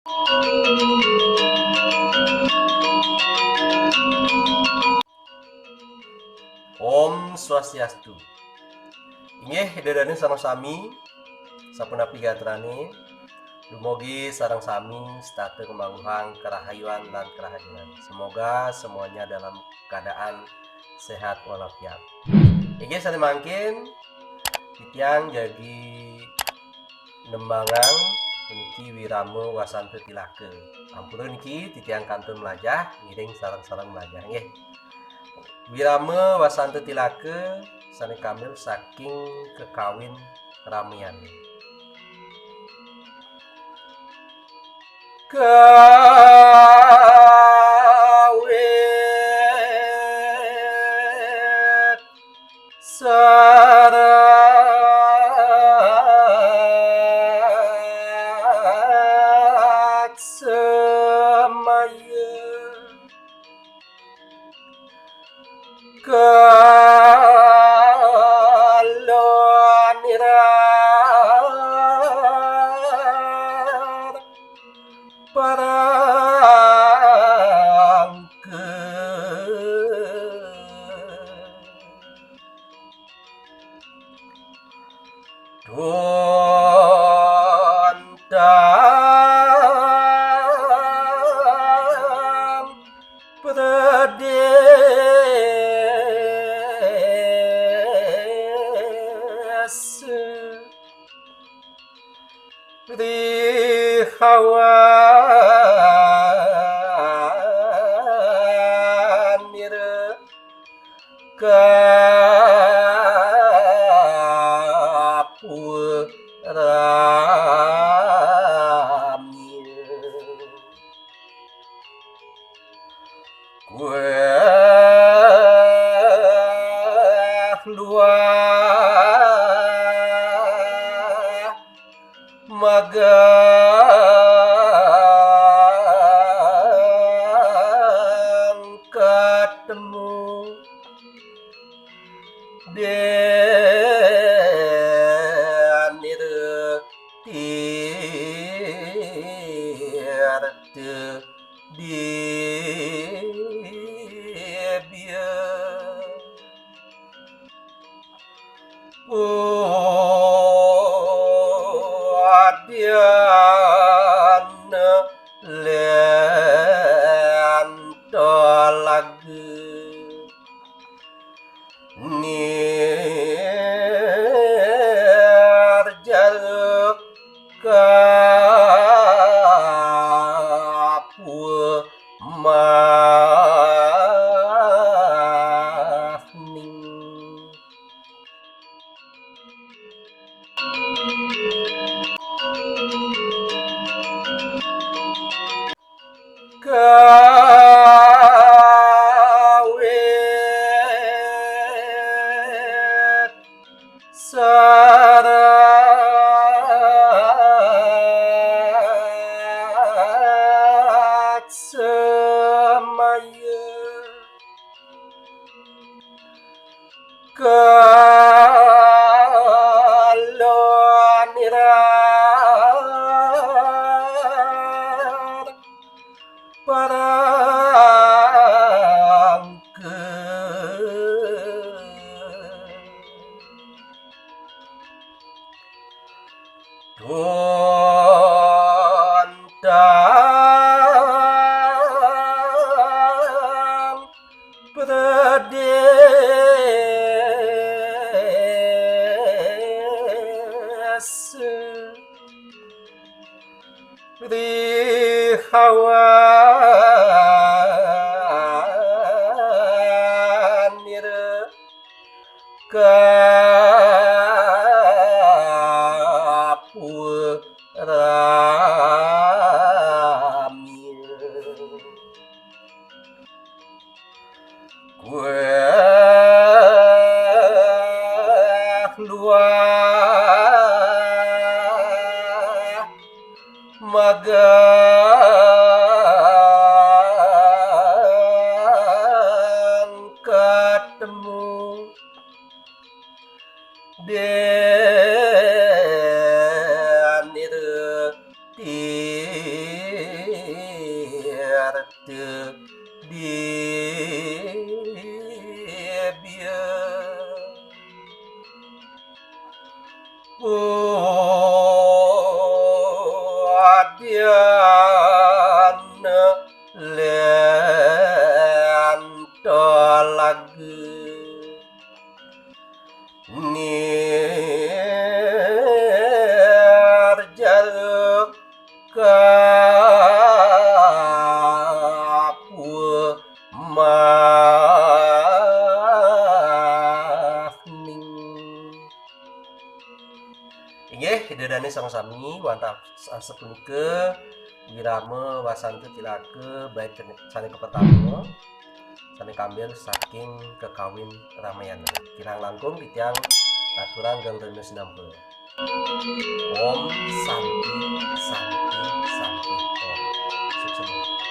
Om Swastiastu. Inggih dedane sareng sami sapunapi gatrane dumugi sareng sami state kemangguhang kerahayuan dan kerahajuan. Semoga semuanya dalam keadaan sehat walafiat. Inggih salimangkin titiang jadi nembangang niki wirame wasante tilake. Ampun niki titiang kantun melajah ngiring sareng-sareng melajah nggih. Wirame wasante tilake sane kamil saking kekawin ramean. Kawit sarat semaya kaloniran parangke dontang predese rihawan nire kapurami kue luar magang ketemu denir tirte dibia adiana lentolage nirjaluk kapur mahning kawit sarat semaya kaloniran parangke dontang predese rihawan nire kapurami kue luar magang teu dibieu adiana lento lagu nirjalu kapur mahning. Inggih hidedani sang sami wantah sapunike wirame wasantu tilake baik sane kepetama sane kambil saking kekawin ramayana kirang langkung titiang aturan gangreuneu sinampe. Om Santi Santi Santi Om. Sukses.